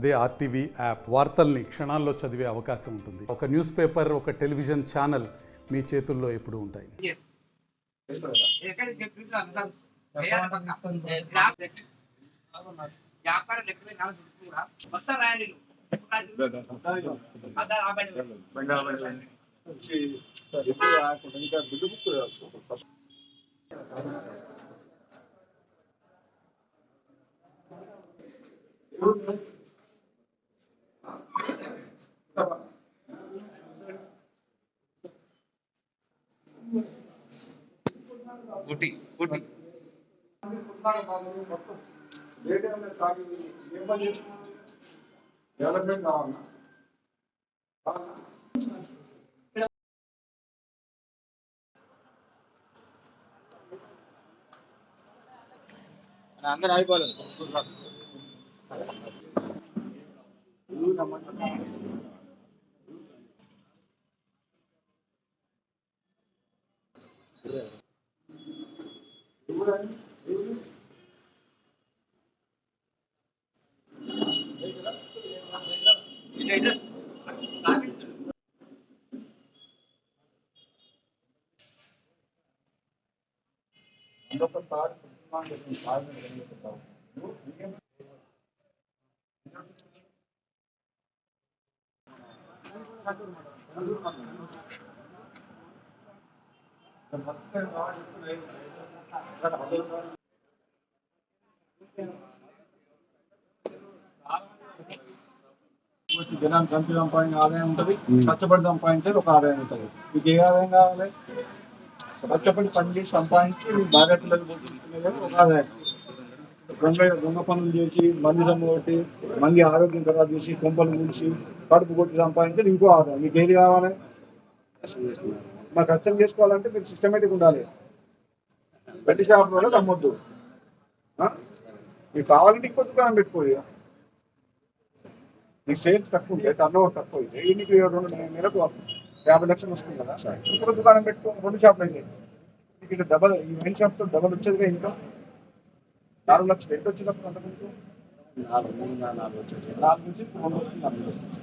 అదే RTV app వార్తల్ని క్షణాల్లో చదివే అవకాశం ఉంటుంది. ఒక న్యూస్ పేపర్, ఒక టెలివిజన్ ఛానల్ మీ చేతుల్లో ఎప్పుడూ ఉంటాయి. డెవలప్మెంట్ కావాలన్నా అందరూ అయిపోలేదు. ఇంకొకసారి జనాన్ని చంపి సంపాదించిన ఆదాయం ఉంటుంది, కష్టపడి సంపాదించేది ఒక ఆదాయం ఉంటుంది. మీకు ఏ ఆదాయం కావాలి? కష్టపడి పని చేసి సంపాదించి బాగా పిల్లలు పోషించుకునేది ఒక ఆదాయం. దొంగ పనులు చేసి మంది సొమ్ము కొట్టి మంది ఆరోగ్యం ఖరాబ్ చేసి కొంపలు మూసి కడుపు కొట్టి సంపాదించేది ఇంకో ఆదాయం. మీకు ఏది కావాలి? మా కష్టం చేసుకోవాలంటే మీరు సిస్టమేటిక్ ఉండాలి. పెద్ద షాపులలో అమ్మొద్దు. మీకు కావాలంటే ఇంకో దుకాణం పెట్టుకోవాలి. నీకు సేల్స్ తక్కువ ఉంటే, టర్న్ ఓవర్ తక్కువ అయితే, నీకు 2 నెలకు 50 లక్షలు వస్తుంది కదా, ఇంకొక దుకాణం పెట్టుకో. 2 షాపులు అయితే నీకు ఇట్లా డబల్, ఈ వైన్ షాప్తో డబల్ వచ్చేదిగా ఇంకా 4 లక్షలు. ఎంత వచ్చినప్పుడు అంతకుముందు 4 నుంచి 2 వస్తుంది.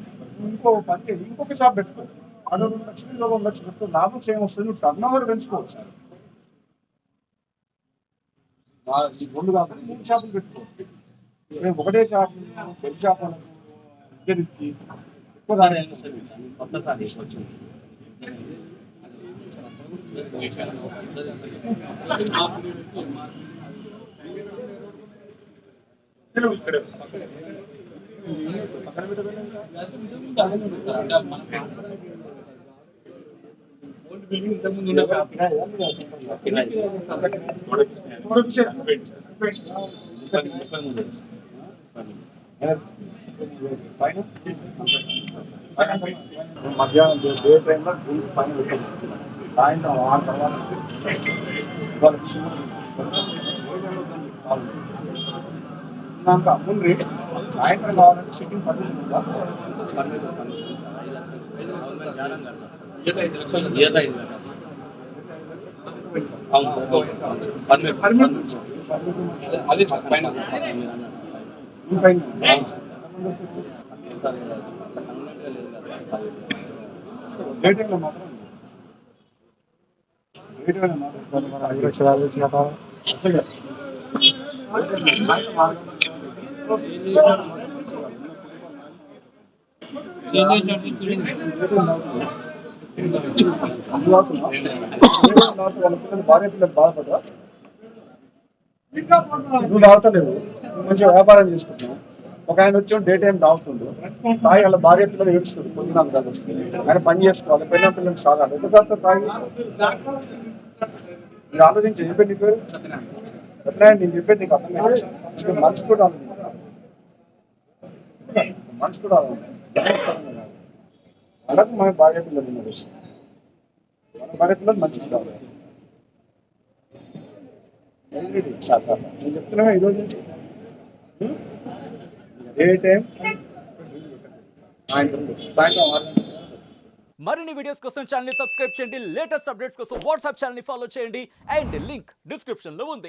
ఇంకో పని ఇంకొక షాప్ పెట్టుకో. 2 లక్షలు 2 లక్షలు వస్తుంది. లాభం సేమ్ వస్తుంది. నువ్వు టర్న్ ఓవర్ పెంచుకోవచ్చు. 2 కాకుండా 3 షాపులు పెట్టుకో. ఒకటే షాప్ పెద్ద షాప్ ఎక్కువ దాని కొత్తసారి వచ్చింది. మధ్యాహ్నం డే టైంలో పైన పెట్టండి. సాయంత్రం 6 తర్వాత ముందు సాయంత్రం కావాలంటే షెడ్యూల్ పర్మిషన్ ఉందా? అవును సార్, అదే సార్ పైన రేటింగ్లో మాత్రం 5 లక్షలు 6 లక్షలు అసలు భార్య పిల్లలు బాధపడరా? నువ్వు తాగుతలేవు, మంచిగా వ్యాపారం చేసుకుంటున్నావు. ఒక ఆయన వచ్చి డే టైం తాగుతుండు, తాగి వాళ్ళ భార్య పిల్లలు ఏడుస్తుంది. పొద్దున ఆయన పని చేసుకోవాలి, పిల్లల పిల్లలు సాగాలి. ఒకసారి తాగి మీరు ఆలోచించి చెప్పండి. నీ పేరు సత్యనారాయణ. నేను చెప్పేది నీకు అర్థం కాదు. మనసు కూడా ఆలోచించాలి. మనసు కూడా ఆలోచించాలి. అలాగే మన భార్య పిల్లలు ఉన్నారు. మన భార్య పిల్లలు మంచిగా కావాలి. నేను చెప్తున్నా ఈరోజు నుంచి ఏ టైం సాయంత్రం 6. మరిన్ని వీడియోస్ కోసం ఛానల్ ని సబ్స్క్రైబ్ చేయండి. లేటెస్ట్ అప్డేట్స్ కోసం వాట్సాప్ ఛానల్ ని ఫాలో చేయండి. అండ్ లింక్ డిస్క్రిప్షన్ లో ఉంది.